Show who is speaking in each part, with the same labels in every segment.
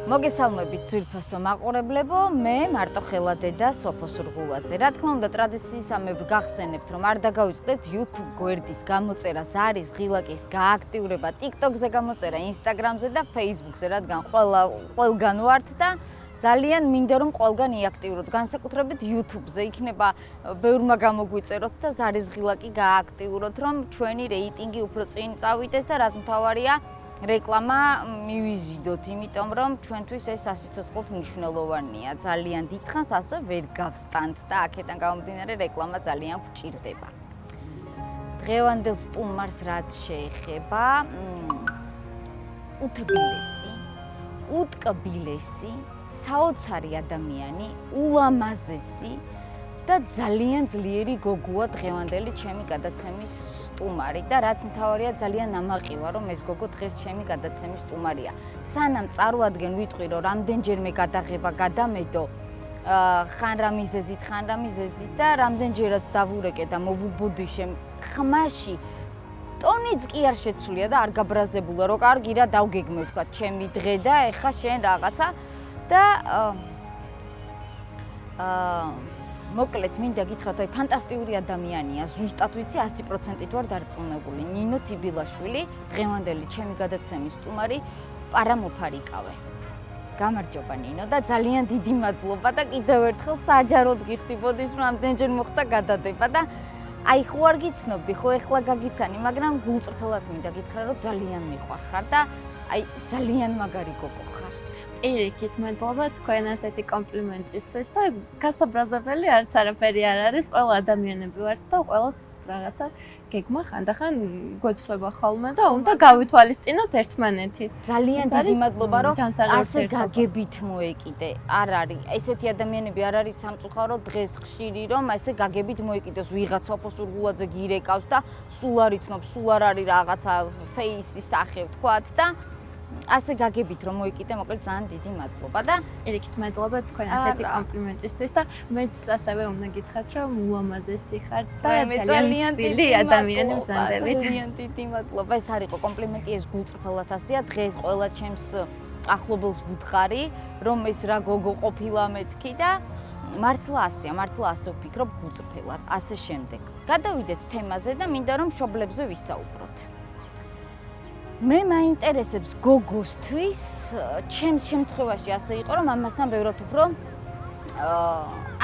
Speaker 1: მოგესალმებით ძვირფასო მაყურებლებო, მე მარტო ხელადედა სოფო სურღულაძე. რა თქმა უნდა, ტრადიციისამებრ გახსენებთ, რომ არ დაგავიწყდეთ YouTube გვერდის გამოწერა, ზარის ღილაკის გააქტიურება, TikTok-ზე გამოწერა, Instagram-ზე და Facebook-ზე, რადგან ყველგან ვართ და ძალიან მინდა რომ ყველგან იაქტიუროთ, განსაკუთრებით YouTube-ზე. იქნება ბევრმა გამოგვიწეროთ და ზარის ღილაკი გააქტიუროთ, რომ ჩვენი რეიტინგი უფრო წინ წავიდეს და რაც მთავარია, რეკლამა მივიზიდოთ, იმიტომ რომ ჩვენთვის ეს სასიცოცხლოდ მნიშვნელოვანია. ძალიან დიდხანს ასე ვერ გავსტანთ და აქედან გამომდინარე რეკლამა ძალიან გვჭირდება. დღევანდელ სტუმარს რაც შეეხება, უტკბილესი, საოცარი ადამიანი, ულამაზესი და ძალიან ძლიერი გოგოა დღევანდელი ჩემი გადაცემის სტუმარი და რაც მთავარია ძალიან ამაყივა რომ ეს გოგო დღეს ჩემი გადაცემის სტუმარია. სანამ წარვადგენ ვიტყვი რომ რამდენჯერმე გადაღება გადამედო ხან რა მიზეზით და რამდენჯერაც დავურეკე და მოვუბუდიშე ხმაში ტონიც კი არ შეცვლია და არ გაბრაზებულა რომ კარგი რა დავგეგმე თქვა ჩემი დღე და ეხა შენ რაღაცა და მოკლედ მინდა გითხრათ, აი ფანტასტიკური ადამიანია, ზუსტად ვიცი 100%-ით ვარ დარწმუნებული. ნინო თიბილაშვილი, დღევანდელი ჩემი გადაცემის სტუმარი, პარამოფარიკავე. გამარჯობა ნინო და ძალიან დიდი მადლობა და კიდევ ერთხელ საჯაროდ გიხდიბოდის, რომ ამდენჯერ მოხდა გადადება და აი ხო არ გიცნობდი, ხო ეხლა გაგიცანი, მაგრამ გულწრფელად მინდა გითხრა, რომ ძალიან მიყვარხარ და აი ძალიან მაგარი გოგო ხარ.
Speaker 2: Ერიკით მადლობა თქვენ ასეთი კომპლიმენტისთვის და გასაბრაზებელი არც არაფერი არ არის, ყველა ადამიანები ვართ და ყველას რაღაცა გეგმა ხანდახან გვეცვლება ხოლმე და უნდა გავითვალისწინოთ ერთმანეთი.
Speaker 1: ძალიან დიდი მადლობა რომ ასე გაგებით მოეკიდე. არ არის, ესეთი ადამიანები არ არის სამწუხარო დღეს ხშირი რომ ასე გაგებით მოეკიდეს ვიღაც სოფო სურღულაძე გირეკავს და სულ არ იცნობ, სულ არ არის რაღაცა ფეისის სახე ვთქვათ და ასე გაგებით რომ მოიკიდე, მოკლედ ძალიან დიდი მადლობა და
Speaker 2: ერიკით მადლობა თქვენ ასეთი კომპლიმენტისთვის და მეც ასევე უნდა გითხრათ რომ ულამაზესი ხარ და ძალიან თბილი ადამიანი მზადებით.
Speaker 1: ძალიან დიდი მადლობა. ეს არ იყო კომპლიმენტი, ეს გულწრფელად ასეა. დღეს ყველა ჩემს ახლობელს ვუთხარი, რომ ეს რა გოგო ყოფილა მეთქი და მართლა ასეა, მართლა ასე ვფიქრობ გულწრფელად. ასე შემდეგ. გადავიდეთ თემაზე და მინდა რომ მშობლებზე ვისაუბროთ. მე მაინტერესებს გოგოსთვის, ჩემს შემთხვევაში ასე იყო, რომ ამასთან ბევრად უფრო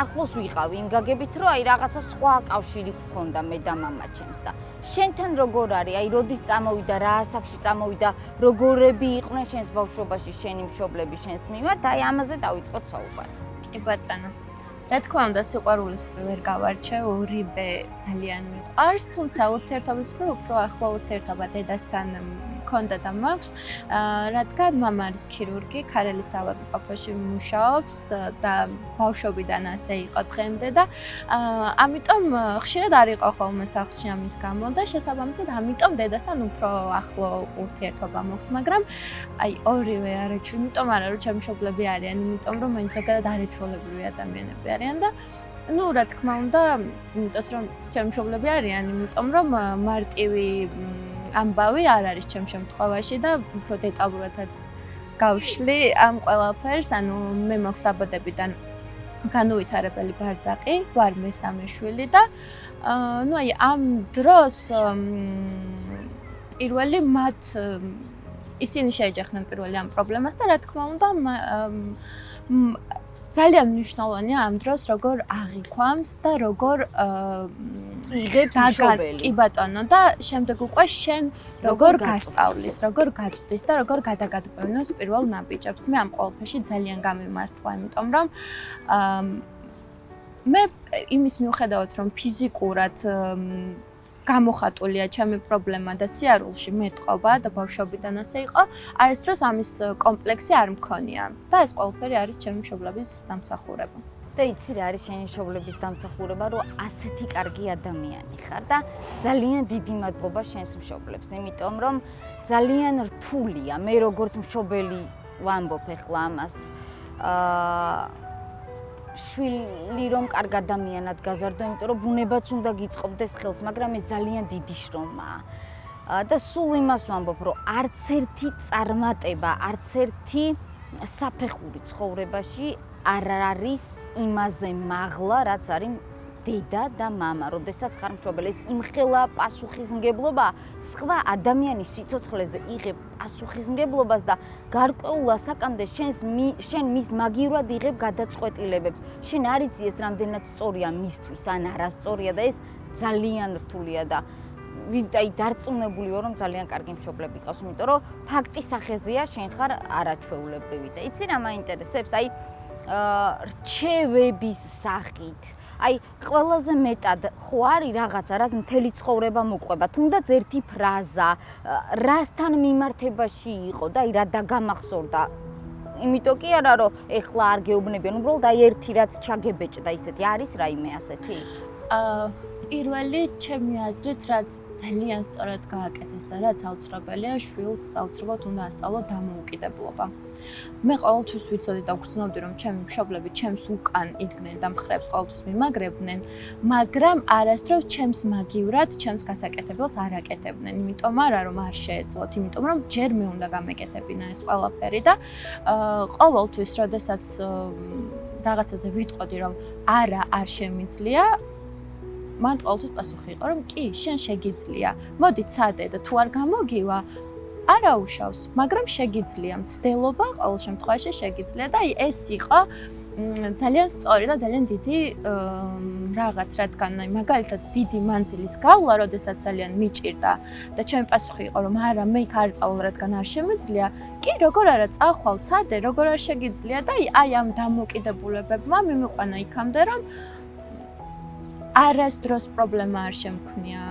Speaker 1: ახლოს ვიყავი იმ გაგებით, რომ აი რაღაცა სხვა კავშირი გქონდა მე და მამა ჩემს და შენთან როგორ არის? აი როდის წამოვიდა, რა ასაკში წამოვიდა, როგორები იყვნენ შენს ბავშვობაში შენი მშობლები შენს მიმართ? აი ამაზე დავიწყოთ საუბარი.
Speaker 2: კი ბატონო. რა თქმა უნდა, სიყვარულის მხრივ ვერ გავარჩევ, ორივე ძალიან მიყვარს, თუმცა ურთიერთობის მხრივ უფრო ახლო ურთიერთობა დედასთან მქონდა და მაქვს, რადგან მამა არის ქირურგი, ქარელის ავადმყოფოში მუშაობს და ბავშვობიდან ასე იყო დღემდე და ამიტომ ხშირად არ იყო ხოლმე სახლში ამის გამო და შესაბამისად ამიტომ დედასთან უფრო ახლო ურთიერთობა მაქვს, მაგრამ აი ორივე არაჩვი, იმიტომ არა რომ ჩემი მშობლები არიან, იმიტომ რომ მე ზოგადად არაჩვეულებრივი ადამიანები არიან და ну, რა თქმა უნდა, იმიტომ რომ ჩემი მშობლები არიან, იმიტომ რომ მარტივი ამბავი არ არის ჩემ შემთხვევაში და უფრო დეტალურადაც გავშლი ამ ყველაფერს, ანუ მე მაქვს დაბადებიდან განუვითარებელი ბარძაყი, ვარ მესამე შვილი და ну, აი ამ დროს პირველი მათ ისინი შეეჯახნენ პირველი ამ პრობლემას და რა თქმა უნდა ძალიან მნიშვნელოვანია ამ დროს როგორ აღიქვამს და როგორ
Speaker 1: იღებს მშობელი.
Speaker 2: კი ბატონო და შემდეგ უკვე შენ როგორ გასწავლის, როგორ გაწვდის და როგორ გადაგადგმოს პირველ ნაბიჯებს. მე ამ ყველაფერში ძალიან გამიმართლა, იმიტომ რომ მე იმის მიუხედავად რომ ფიზიკურად გამოხატულია ჩემი პრობლემა და სიარულში მეტყობა და ბავშვობიდან ასე იყო, არასდროს ამის კომპლექსი არ მქონია და ეს ყველაფერი არის ჩემი მშობლების დამსახურება.
Speaker 1: და იცი რა არის შენი მშობლების დამსახურება, რომ ასეთი კარგი ადამიანი ხარ და ძალიან დიდი მადლობა შენს მშობლებს, იმიტომ რომ ძალიან რთულია მე როგორც მშობელი ვამბობ ახლა ამას შვილი რომ კარგ ადამიანად გაზარდო, იმიტომ რომ ბუნებაც უნდა გიწყობდეს ხელს, მაგრამ ეს ძალიან დიდი შრომაა. და სულ იმას ვამბობ, რომ არც ერთი წარმატება, არც ერთი საფეხური ცხოვრებაში არ არის იმაზე მაღლა, რაც არის დედა და მამა, როდესაც ხარ მშობელი, ეს იმხელა პასუხისმგებლობა, სხვა ადამიანის სიცოცხლეზე იღებ პასუხისმგებლობას და გარკვეულ ასაკამდე შენ მის მაგივრად იღებ გადაწყვეტილებებს. შენ არ იცი ეს რამდენად სწორია მისთვის, ან არასწორია და ეს ძალიან რთულია და აი დარწმუნებული ვარ, რომ ძალიან კარგი მშობლები ყავს, იმიტომ რომ ფაქტის სახეზეა შენ ხარ არაჩვეულებრივი და იცი რა მაინტერესებს? აი რჩევების სახით აი ყველაზე მეტად ხო არის რაღაცა, რაც მთელი ცხოვრება მოყვება, თუნდაც ერთი ფრაზა, რასთან მიმართებაში იყო და აი რა დაგამახსოვრდა. იმიტომ კი არა, რომ ეხლა არ გეუბნებიან, უბრალოდ აი ერთი რაც ჩაგებეჭდა ისეთი არის რაიმე ასეთი?
Speaker 2: პირველი ჩემი აზრით, რაც ძალიან სწორად გააკეთეს და რაც აუცილებელია, შვილს აუცილებლად უნდა ასწავლოს დამოუკიდებლობა. მე ყოველთვის ვიცოდი და ვგრძნობდი, რომ ჩემი მშობლები ჩემს უკან იდგნენ და მხრებს ყოველთვის მიმაგრებდნენ, მაგრამ არასდროს ჩემს მაგივრად, ჩემს გასაკეთებელს არ აკეთებდნენ. იმიტომ არა, რომ არ შეეძლოთ, იმიტომ რომ ჯერ მე უნდა გამეკეთებინა ეს ყველაფერი და ყოველთვის, როდესაც რაღაცაზე ვიტყოდი, რომ არა, არ შემიძლია, მან ყოველთვის პასუხი იყო, რომ კი, შენ შეგიძლია. მოდი ცადე და თუ არ გამოგივა, არა უშავს, მაგრამ შეგიძლია. მცდელობა ყოველ შემთხვევაში შეგიძლია და ეს იყო ძალიან სწორი და ძალიან დიდი რაღაც, რადგან მაგალითად დიდი მანძილის გავლა, როდესაც ძალიან მიჭირდა და ჩემი პასუხი იყო, რომ არა, მე იქ არ წავალ, რადგან არ შემიძლია. კი, როგორ არა, წახვალ, ცადე, როგორ არ შეგიძლია და აი ამ დამოკიდებულებებმა მიმიყვანა იქამდე, რომ არასდროს პრობლემა არ შემქმნია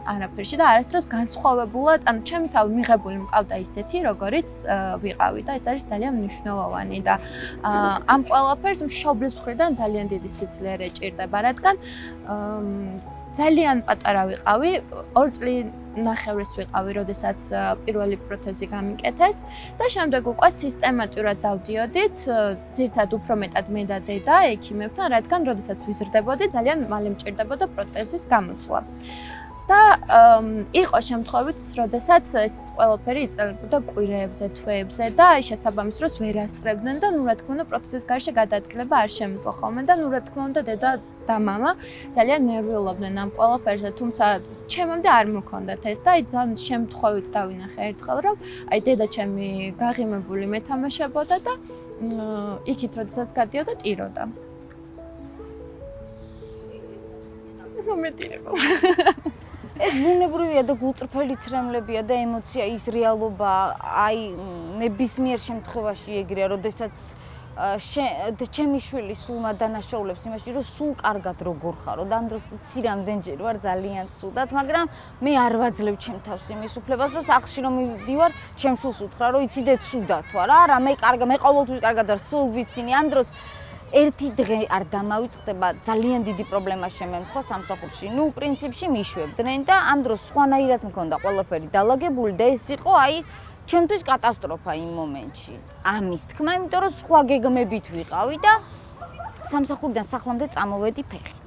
Speaker 2: არაფერში და არასდროს განსხვავებულად, ანუ ჩემი თავი მიღებული მყავდა ისეთი, როგორიც ვიყავი და ეს არის ძალიან მნიშვნელოვანი და ამ ყველაფერს მშობლის მხრიდან ძალიან დიდი სიძლიერე ჭირდება, რადგან ძალიან პატარა ვიყავი, 2 წლინახევრის ვიყავი, როდესაც პირველი პროთეზი გამიკეთეს და შემდეგ უკვე სისტემატურად დავდიოდით, ძირთად უფრო მეტად მე და დედა ექიმებთან, რადგან როდესაც ვიზრდებოდი, ძალიან მალე მჭირდებოდა პროთეზის გამოცვლა. და იყო შემთხვევით, როდესაც ეს ყველაფერი იწერებოდა კვირეებზე, თვეებზე და აი შესაბამის დროს ვერ ასწრებდნენ და ნუ რა თქმა უნდა პროცესის გარშე გადაადგილება არ შემიძლია ხოლმე და ნუ რა თქმა უნდა დედა და მამა ძალიან ნერვიულობდნენ ამ ყველაფერზე, თუმცა ჩემამდე არ მქონდათ ეს და აი ძალიან შემთხვევით დავინახე ერთხელ, რომ აი დედა ჩემი გაღიმებული მეთამაშებოდა და იქით როდესაც გადიოდა ტიროდა. მომეტირება.
Speaker 1: ეს ბუნებრივია და გულწრფელი ცრემლებია და ემოცია ის რეალობა, აი ნებისმიერ შემთხვევაში ეგრეა, როდესაც ჩემი შვილი სულ დანაშაულებს იმაში, რომ სულ კარგად როგორ ხარო და ამ დროს იცი რამდენჯერ ვარ ძალიან ცუდად, მაგრამ მე არ ვაძლევ ჩემ თავს იმის უფლებას, რომ სახლში რომ მივდივარ, ჩემ შვილს უთხრა, რომ იცი დე ცუდად ვარ, არა, მე ყოველთვის კარგად ვარ, სულ ვიცინი, ამ დროს ერთი დღე არ დამავიწყდება, ძალიან დიდი პრობლემა შემემხო სამსახურში. ნუ პრინციპში მიშვებდნენ და ამ დროს სხვანაირად მქონდა ყველაფერი დალაგებული და ეს იყო აი ჩემთვის კატასტროფა იმ მომენტში. ამის თქმა, იმიტომ რომ სხვა გეგმებით ვიყავი და სამსახურიდან სახლამდე წამოვედი ფეხით.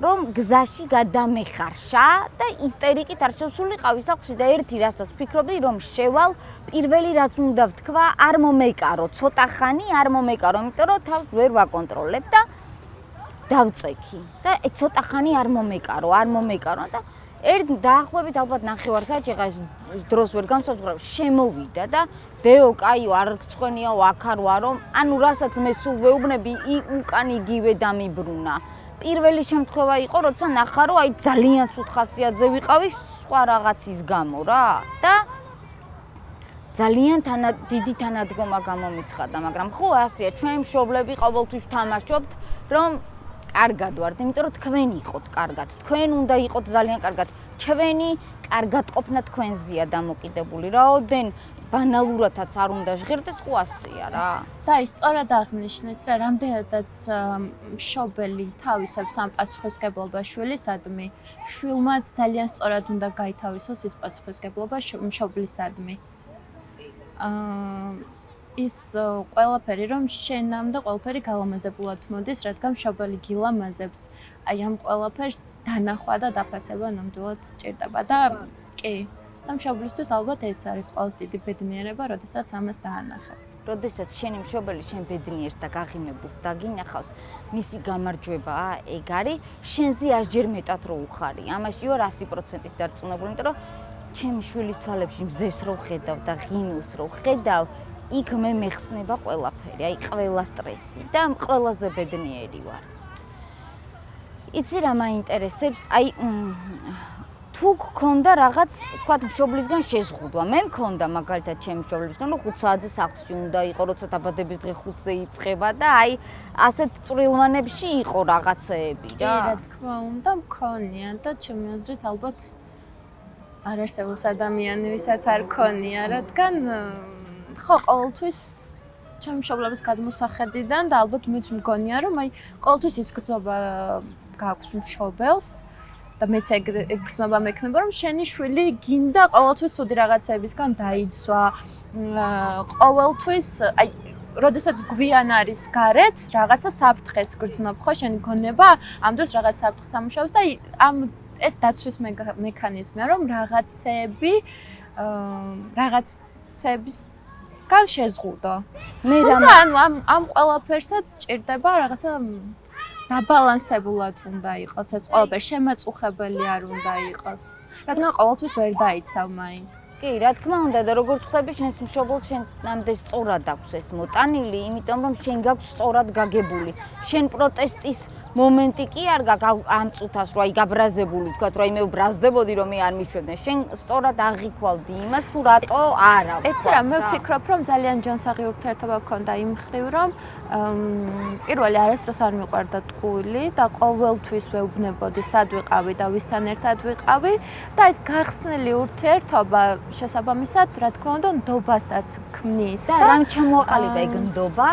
Speaker 1: რომ გზაში გადამეხარშა და ისტერიკით არ შევსულიყავი სახლში და ერთი რასაც ვფიქრობდი, რომ შევალ პირველი რაც უნდა ვთქვა, არ მომეკარო, ცოტა ხანი არ მომეკარო, იმიტომ რომ თავს ვერ ვაკონტროლებ და დავწექი. და ცოტა ხანი არ მომეკარო და დაახლოებით ალბათ 9 საათში ხა დროს ვერ განსაზღვრავ, შემოვიდა და დეო, კაიო, არ გწყვენიაო, აქ არ ვარო, ანუ რასაც მე სულ ვეუბნები, უკან იგივე დამიბრუნა. პირველი შემთხვევა იყო, როცა ნახა, რომ აი ძალიან ცუდ ხასიათზე ვიყავი სხვა რაღაცის გამო რა და ძალიან დიდი თანადგომა გამომიცხადა, მაგრამ ხო ასეა, ჩვენ მშობლები ყოველთვის ვთამაშობთ, რომ კარგად ვართ, იმიტომ რომ თქვენ იყოთ კარგად, თქვენ უნდა იყოთ ძალიან კარგად, ჩვენი კარგად ყოფნა თქვენზეა დამოკიდებული, რაოდენ ბანალურადაც არ უნდა ჟღერდეს, ხო ასეა რა.
Speaker 2: და ის სწორად აღნიშნეთ, რა რამდენადაც მშობელი თავისებს ამ პასუხისმგებლობას შვილისადმი, შვილმაც ძალიან სწორად უნდა გაითავისოს ის პასუხისმგებლობა მშობლისადმი. ის ყველაფერი, რომ შენამდე ყველაფერი გალამაზებულად მოდის, რადგან მშობელი გილამაზებს, აი ამ ყველაფერს დანახვა და დაფასება ნამდვილად სჭირდება და კი, და მშობლისთვის ალბათ ეს არის ყველაზე დიდი ბედნიერება, როდესაც ამას დაანახებ.
Speaker 1: როდესაც შენი მშობელი შენ ბედნიერს და გაღიმებულს დაგინახავს, მისი გამარჯვებაა ეგ არის, შენზე 100-ჯერ მეტად რო უხარი. ამაში ვარ 100%-ით დარწმუნებული, იმიტომ რომ ჩემი შვილის თვალებში მზეს რო ხედავ და ღიმილს რო ხედავ, იქ მე მეხსნება ყველაფერი, აი ყველა სტრესი და ყველაზე ბედნიერი ვარ. იცი რა მაინტერესებს, აი თუ გქონდა რაღაც, თქვათ, მშობლისგან შეზღუდვა. მე მქონდა მაგალითად ჩემი მშობლისგან, რომ 5 საათზე სახლში უნდა იყო, როცა დაბადების დღე 5-ზე იწყება და აი ასეთ წვრილმანებში იყო რაღაცეები რა.
Speaker 2: რა თქმა უნდა, მქონია და ჩემი აზრით ალბათ არ არსებობს ადამიანი, ვისაც არ ქონია, რადგან ხო ყოველთვის ჩემი მშობლების გადმოსახედიდან და ალბათ მეც მგონია, რომ აი ყოველთვის ის გრძნობა გაქვს მშობელს და მეც ეგ გრძნობა მექნება, რომ შენი შვილი გინდა ყოველთვის ცუდი რაღაცებისგან დაიცვა. ყოველთვის აი როდესაც გვიან არის გარეთ, რაღაცა საფრთხეს გრძნობ, ხო, შენი გონება ამ დროს რაღაც საფრთხეს ამუშავებს და ამ ეს დაცვის მექანიზმია, რომ რაღაცებისგან შეზღუდო. თუმცა ანუ ამ ყველაფერსაც ჭირდება რაღაცა დაბალანსებულად უნდა იყოს ეს ყველაფერი, შემაწუხებელი არ უნდა იყოს. რადგან ყოველთვის ვერ დაიცავ მაინც.
Speaker 1: კი, რა თქმა უნდა და როგორც ხვდები, შენს მშობელს შენ ნამდვილად სწორად აქვს ეს მოტანილი, იმიტომ რომ შენ გაქვს სწორად გაგებული. შენ პროტესტის მომენტი კი არ გაქვს ამ წუთას, რომ აი გაბრაზებული, თქვათ, რომ აი მე ვბრაზდებოდი, რომ მე არ მიშვებდნენ. შენ სწორად აღიქვავდი იმას, თუ რატო არა.
Speaker 2: ეცი რა, მე ვფიქრობ, რომ ძალიან ჯანსაღი ურთიერთობა გქონდა იმ მხრივ, რომ პირველი არასდროს არ მიყვარდა ტყუილი და ყოველთვის ვეუბნებოდი, სად ვიყავი და ვისთან ერთად ვიყავი და ეს გახსნილი ურთიერთობა შესაბამისად, რა თქმა უნდა, ნდობასაც ქმნის.
Speaker 1: და რამ ჩამოაყალიბა ეგ ნდობა?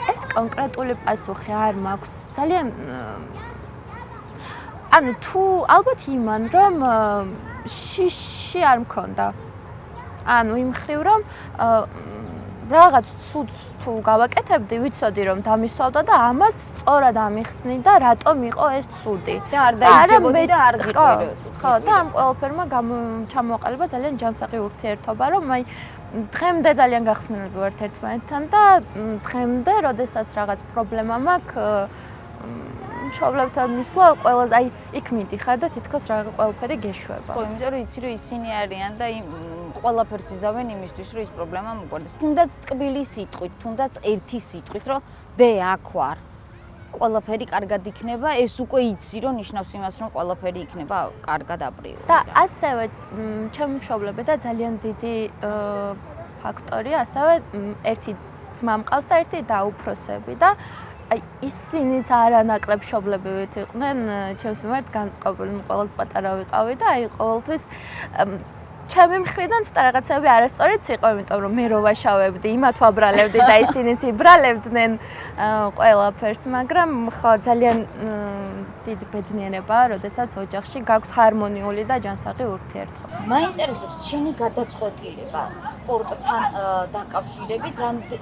Speaker 2: ეს კონკრეტული პასუხი არ მაქვს. ძალიან ანუ თუ ალბათ იმან, რომ შიში არ მქონდა. ანუ იმ მხრივ, რომ რაღაც ცუდს თუ გავაკეთებდი, ვიცოდი რომ დამისვავდა და ამას სწორად ამიხსნი და რატომ იყო ეს ცუდი.
Speaker 1: და არ დაიჯებოდი და არ გიყვირდი.
Speaker 2: ხო, და ამ ყველაფერმა ჩამოაყალიბა ძალიან ჯანსაღი ურთიერთობა, რომ აი დღემდე ძალიან გახსნილები ვართ ერთმანეთთან და დღემდე, როდესაც რაღაც პრობლემა მაქვს, მშობლებთან მისვლა ყველაზე აი იქ მიდიხარ და თითქოს რაღაც ყველაფერი გეშვება.
Speaker 1: ხო, იმიტომ რომ იცი რომ ისინი არიან და ყველაფერს იზავენ იმისთვის, რომ ის პრობლემა მოგვარდეს. თუნდაც ტკბილი სიტყვით, თუნდაც ერთი სიტყვით, რომ დე აქ ვარ. ყველაფერი კარგად იქნება, ეს უკვე იცი რომ ნიშნავს იმას, რომ ყველაფერი იქნება კარგად აპრიორი.
Speaker 2: და ასევე ჩემი მშობლები და ძალიან დიდი ფაქტორია, ასევე ერთი ძმა მყავს და ერთი დაუფროსები და აი ისინიც არანაკლებ მშობლებივით იყვნენ ჩემს მიმართ განწყობილი, ყველაზე პატარა ვიყავი და აი ყოველთვის ჩემი მხრიდან ცოტა რაღაცები არასწორიც იყო, იმიტომ რომ მე რო ვაშავებდი, იმათ ვაბრალებდი და ისინიც იბრალებდნენ ყველაფერს, მაგრამ ხო ძალიან დიდი ბედნიერებაა, როდესაც ოჯახში გაქვს ჰარმონიული და ჯანსაღი ურთიერთობა.
Speaker 1: მაინტერესებს შენი გადაწყვეტილება სპორტთან დაკავშირებით,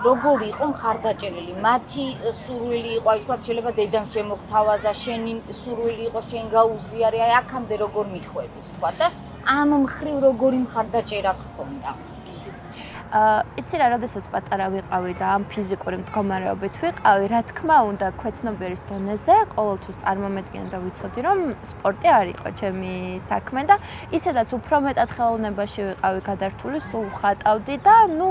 Speaker 1: როგორი იყო მხარდაჭერილი? მათი სურვილი იყო, აი თქვა შეიძლება დედამ შემოგთავაზა, შენი სურვილი იყო, შენ გაუზიარე, აი აქამდე როგორ მიხვედი, თქვა და ამ მხრივ როგორი მხარდაჭერა გქონდა?
Speaker 2: იცი რა, როდესაც პატარა ვიყავი და ამ ფიზიკური მდგომარეობით ვიყავი, რა თქმა უნდა, ქვეცნობიერის დონეზე ყოველთვის წარმომედგენდი და ვიცოდი, რომ სპორტი არ იყო ჩემი საქმე და ისედაც უფრო მეტად ხელოვნებაში ვიყავი გადართული, სულ ვხატავდი და ნუ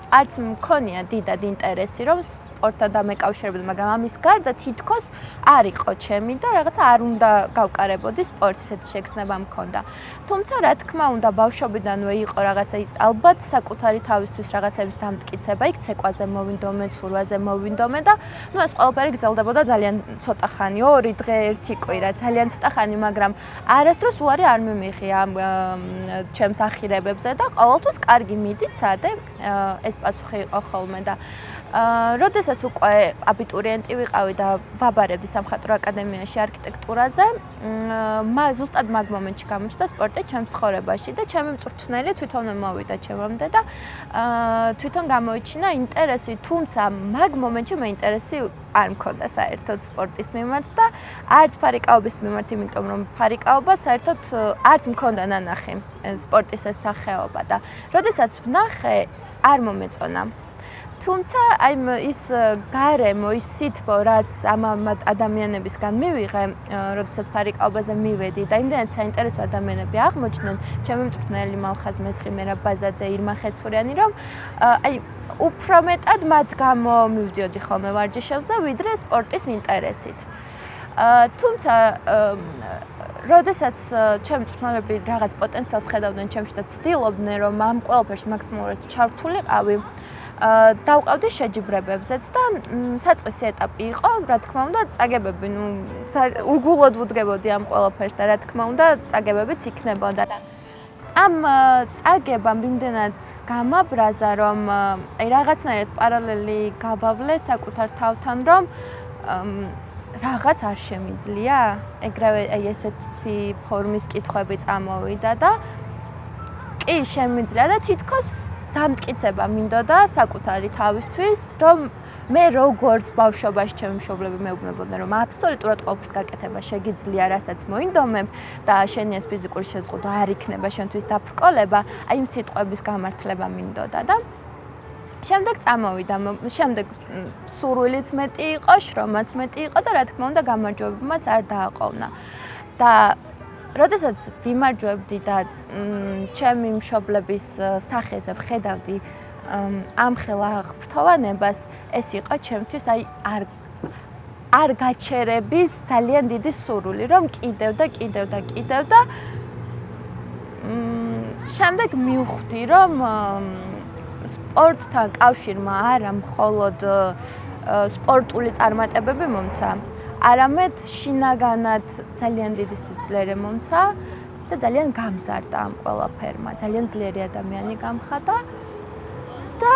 Speaker 2: არც მქონია დიდად ინტერესი, რომ სპორტთან დამეკავშირებოდი, მაგრამ ამის გარდა თითქოს არ იყო ჩემი და რაღაცა არ უნდა გავკარებოდი სპორტს, ესეთი შეგრძნება მქონდა. თუმცა რა თქმა უნდა, ბავშვობიდანვე იყო რაღაცა ალბათ საკუთარი თავისთვის რაღაცების დამტკიცება, იქ ცეკვაზე მოვინდომე, ცურვაზე მოვინდომე და ნუ ეს ყველაფერი გრძელდებოდა ძალიან ცოტა ხანი, 2 დღე, 1 კვირა, ძალიან ცოტა ხანი, მაგრამ არასდროს უარი არ მიმიღია ჩემს ახირებებზე და ყოველთვის კარგი მიდით, სადე ეს პასუხი იყო ხოლმე და როდესაც უკვე აბიტურიენტი ვიყავი და ვაბარებდი სამხატვრო აკადემიაში არქიტექტურაზე, ზუსტად მაგ მომენტში გამოჩნდა სპორტი ჩემს ცხოვრებაში და ჩემი მწვრთნელი თვითონ მოვიდა ჩემამდე და თვითონ გამოიჩინა ინტერესი, თუმცა მაგ მომენტში მე ინტერესი არ მქონდა საერთოდ სპორტის მიმართ და არც ფარიკაობის მიმართ, იმიტომ რომ ფარიკაობა საერთოდ არც მქონდა ნანახი სპორტის ეს სახეობა და როდესაც ვნახე არ მომეწონა. თუმცა აი ის გარემო, ის სითბო, რაც ამ ადამიანებისგან მივიღე, როდესაც ფარიკაობაზე მივედი და იმდენად საინტერესო ადამიანები აღმოჩნდნენ, ჩემი მწვრთნელი მალხაზ მესხი, მერაბ ბაზაძე, ირმა ხეცურიანი, რომ აი უფრო მეტად მათ გამო მივდიოდი ხოლმე ვარჯიშებზე, ვიდრე სპორტის ინტერესით. თუმცა როდესაც ჩემი მწვრთნელები რაღაც პოტენციალს ხედავდნენ ჩემში და ცდილობდნენ, რომ ამ ყველაფერში მაქსიმალურად ჩართულიყავი, დავყავდი შეჯიბრებებზეც და საწყისი ეტაპი იყო, რა თქმა უნდა, წაგებები, უგულოდ ვუდგებოდი ამ ყველაფერს და რა თქმა უნდა, წაგებებიც იქნებოდა. ამ წაგებამ იმდენად გამაბრაზა, რომ აი რაღაცნაირად პარალელი გავავლე საკუთარ თავთან, რომ რაღაც არ შემიძლია, ეგრევე აი ესეთი ფორმის კითხვები წამოვიდა და კი შემიძლია და თითქოს დამტკიცება მინდოდა საკუთარი თავისთვის, რომ მე როგორც ბავშვობაში ჩემი მშობლები მეუბნებოდნენ, რომ აბსოლუტურად ყოველთვის გაკეთება შეგიძლია, რასაც მოინდომებ და შენი ეს ფიზიკური შეზღუდვა არ იქნება შენთვის დაბრკოლება, აი იმ სიტყვების გამართლება მინდოდა და შემდეგ წამოვიდა, შემდეგ სურვილიც მეტი იყო, შრომაც მეტი იყო და რა თქმა უნდა გამარჯვებებმაც არ დააყოვნა. და როდესაც ვიმარჯვებდი და ჩემი მშობლების სახეზე ვხედავდი ამხელა აღფრთოვანებას, ეს იყო ჩემთვის აი არ გაჩერების ძალიან დიდი სურვილი, რომ კიდევ და შემდეგ მივხვდი, რომ სპორტთან კავშირმა არა მხოლოდ სპორტული წარმატებები მომცა, არამედ შინაგანად ძალიან დიდი სიძლიერე მომცა და ძალიან გამზარდა ამ ყველაფერმა, ძალიან ძლიერი ადამიანი გამხადა და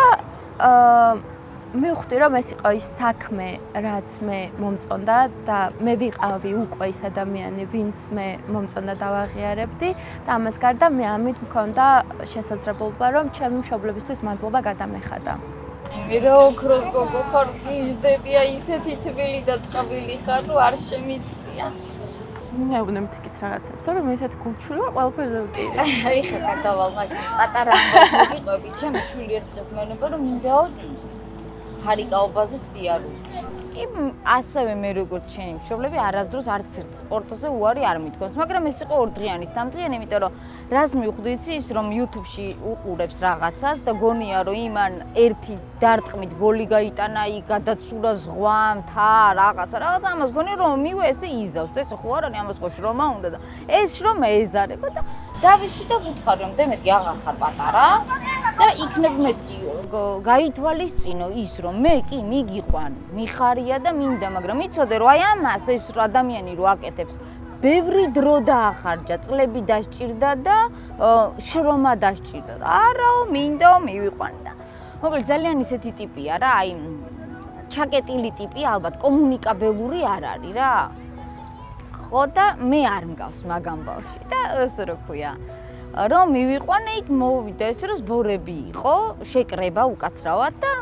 Speaker 2: მივხვდი, რომ ეს იყო ის საქმე, რაც მე მომწონდა და მე ვიყავი უკვე ის ადამიანი, ვინც მე მომწონდა და ვაღიარებდი და ამას გარდა მე ამით მქონდა შესაძლებლობა, რომ ჩემი მშობლებისთვის მადლობა გადამეხადა.
Speaker 1: მე რა ოქროს გოგო ხარ, მიждებია ისეთი თბილი და ტყავილი ხარ, რომ არ შემიძლია.
Speaker 2: მე ვნებთ რაღაცებს, თორემ ესეთ გულჩული ვარ, ყველაფერზე ვტირი.
Speaker 1: აი ხა გადავალ მაგ პატარა ამბავს მოგიყვები, ჩემი შვილი ერთ დღეს მეუბნება, რომ მინდა ფარიკაობაზე სიარული. კი, ასევე მე როგორც შენი მშობლები არასდროს არც ერთ სპორტზე უარი არ მithქონს, მაგრამ ეს იყო 2 დღიანი, 3 დღიანი, იმიტომ რომ რას მივხვდი ის, რომ YouTube-ში უყურებს რაღაცას და გონია, რომ იმან ერთი დარტყმით გოლი გაიტანა, იქ გადაცურა ზღვა, მთა, რაღაცა, ამას გონია, რომ მივე ესე იზავს, ესე ხო არ არის, ამას ხო შრომა უნდა და ეს შრომა ეზარება და დავიშვი და ვუთხარი, რომ მეთქი აღარ ხარ პატარა და იქნებ მეთქი გაითვალისწინო ის, რომ მე კი მიგიყვანი, მიხარია და მინდა, მაგრამ იცოდე, რომ აი ამას ეს ადამიანი რო აკეთებს, ბევრი დრო დაახარჯა, წლები დასჭირდა და შრომა დასჭირდა. არაო, მინდა მივიყვანი და მოკლედ ძალიან ისეთი ტიპია რა, აი ჩაკეტილი ტიპი, ალბათ კომუნიკაბელური არ არის რა. ხო და მე არ მგავს მაგ ამბავში და ესე რო ქვია. რომ მივიყვანე, იქ მოვიდა ესე რომ ზბორები იყო, შეკრება უკაცრავად და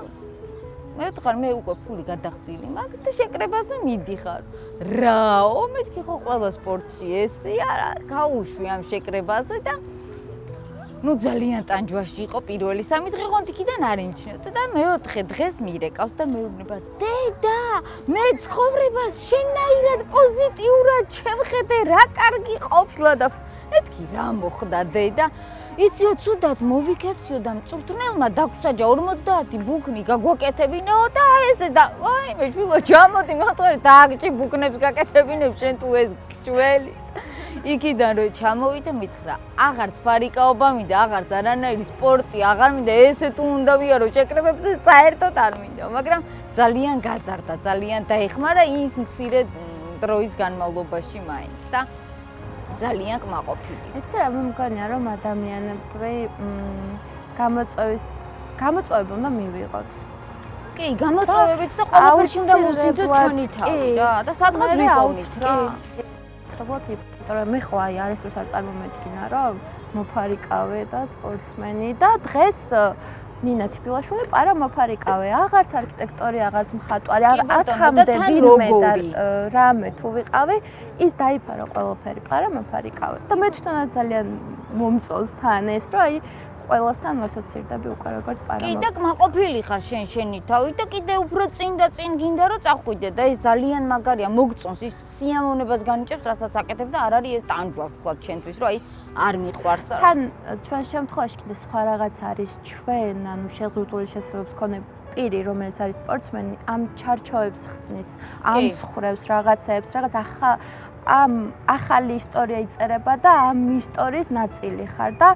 Speaker 1: მე ვთქვარ, მე უკვე ფული გადახდილი მაქვს და შეკრებაზე მიდიხარ. რაო, მეთქი ხო ყველა სპორტში ესეა რა, გაუშვი ამ შეკრებაზე და ნუ ძალიან ტანჯვაში იყო პირველი 3 დღე, ხონთ იქიდან არ იმჩნევთ და მეოთხე დღეს მირეკავს და მეუბნება, დედა, მე ცხოვრებას შენაირად პოზიტიურად შევხედე, რა კარგი ყოფილა და მეთქი რა მოხდა დედა? იციო, ცუდად მოვიქეციო და მწვრთნელმა დაგვსაჯა 50 ბუქნი გაგვაკეთებინეო და ესე და ვაიმე შვილო, ჩამოდი, მოთხოვე, დააგჭი ბუქნებს გაკეთებინებ შენ თუ ეს გშველის. იქიდან რო ჩამოვიდა, მითხრა, აღარც ფარიკაობა მინდა, აღარც არანაირი სპორტი აღარ მინდა, ესე თუ უნდა ვიარო შეკრებებს, საერთოდ არ მინდა, მაგრამ ძალიან გაზარდა, ძალიან დაეხმარა ის მცირე დროის განმავლობაში მაინც და ძალიან კმაყოფილი.
Speaker 2: იცი რა მგონია, რომ ადამიანები გამოწვევები უნდა მივიღოთ.
Speaker 1: კი, გამოწვევებით და ყველაფერში უნდა მოვსინჯოთ ჩვენი თავი რა და სადღაც ვიპოვნით რა.
Speaker 2: სწორად, იმიტომ რომ მე ხო აი არასდროს არ წარმომედგინა რომ მოფარიკავე და სპორტსმენი და დღეს ნინა თბილაშვილი პარა მოფარიკავე, აღარც არქიტექტორი, აღარც მხატვარი, აქამდე ვინმე და რამე თუ ვიყავი, ის დაიფარო ყველაფერი, პარა მოფარიკავე. და მე თვითონაც ძალიან მომწონს თან ეს, რომ აი ყველასთან მოსოცირდები უკვე როგორც პარა.
Speaker 1: კი და კმაყოფილი ხარ შენი თავი და კიდე უფრო წინ და წინ გინდა რომ წახვიდე და ეს ძალიან მაგარია, მოგწონს ის სიამოვნებას განიჭებს, რასაც აკეთებ და არ არის ეს ტანჯვა თქვა ჩვენთვის, რომ აი არ მიყვარს და
Speaker 2: თან ჩვენ შემთხვევაში კიდე სხვა რაღაც არის ჩვენ, ანუ შეღრმავებული შესაძლებლობის მქონე პირი, რომელიც არის სპორტსმენი, ამ ჩარჩოებს ხსნის, ამსხრევს რაღაცებს, რაღაც ახალი ისტორია იწერება და ამ ისტორიის ნაწილი ხარ და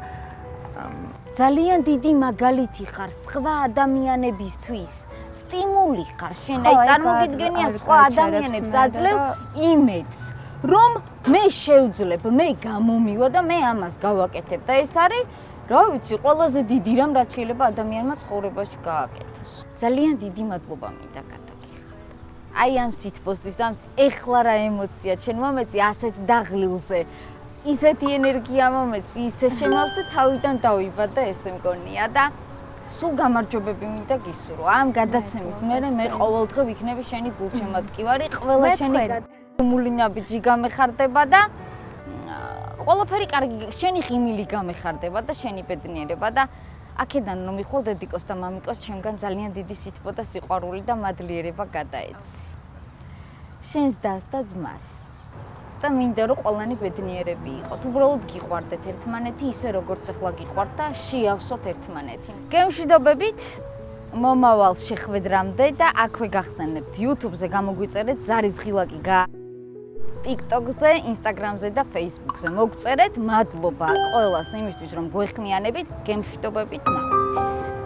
Speaker 1: ძალიან დიდი მაგალითი ხარ სხვა ადამიანებისთვის, სტიმული ხარ შენ, აი წარმოგიდგენია სხვა ადამიანებს აძლევ იმედს, რომ მე შევძლებ, მე გამომივა და მე ამას გავაკეთებ და ეს არის, რა ვიცი, ყველაზე დიდი რამ რაც შეიძლება ადამიანმა ცხოვრებაში გააკეთოს. ძალიან დიდი მადლობა მინდა გადაგიხადო. აი ამ სიტყვისთვის, ამ ეხლა რა ემოცია ჩვენ მომეწი ასეთ დაღლილზე. ისეთი ენერგია მომეწი, ისე შემავსე თავიდან დავიბად და ესე მგონია და სულ გამარჯვებები მინდა გისურვო. ამ გადაცემის მერე მე ყოველდღე ვიქნები შენი გულშემატკივარი, ყველა შენი მულინაბიჯი გამეხარდება და ყველაფერი კარგი, შენი ღიმილი გამეხარდება და შენი ბედნიერება და აქედან რომ მიხვალ დედიკოს და მამიკოს ჩემგან ძალიან დიდი სითბო და სიყვარული და მადლიერება გადაეცი. შენს დას და ძმას. და მინდა რომ ყველანი ბედნიერები იყოთ. უბრალოდ გიყვარდეთ ერთმანეთი ისე როგორც ახლა გიყვართ და შეავსოთ ერთმანეთი. გემშვიდობებით მომავალ შეხვედრამდე და აქვე გახსენებთ YouTube-ზე გამოგვიწერეთ ზარის ღილაკი TikTok-ზე, Instagram-ზე და Facebook-ზე. მოგწერეთ, მადლობა ყველას იმისთვის რომ გვეხმიანებით. გემშვიდობებით ნახვამდის.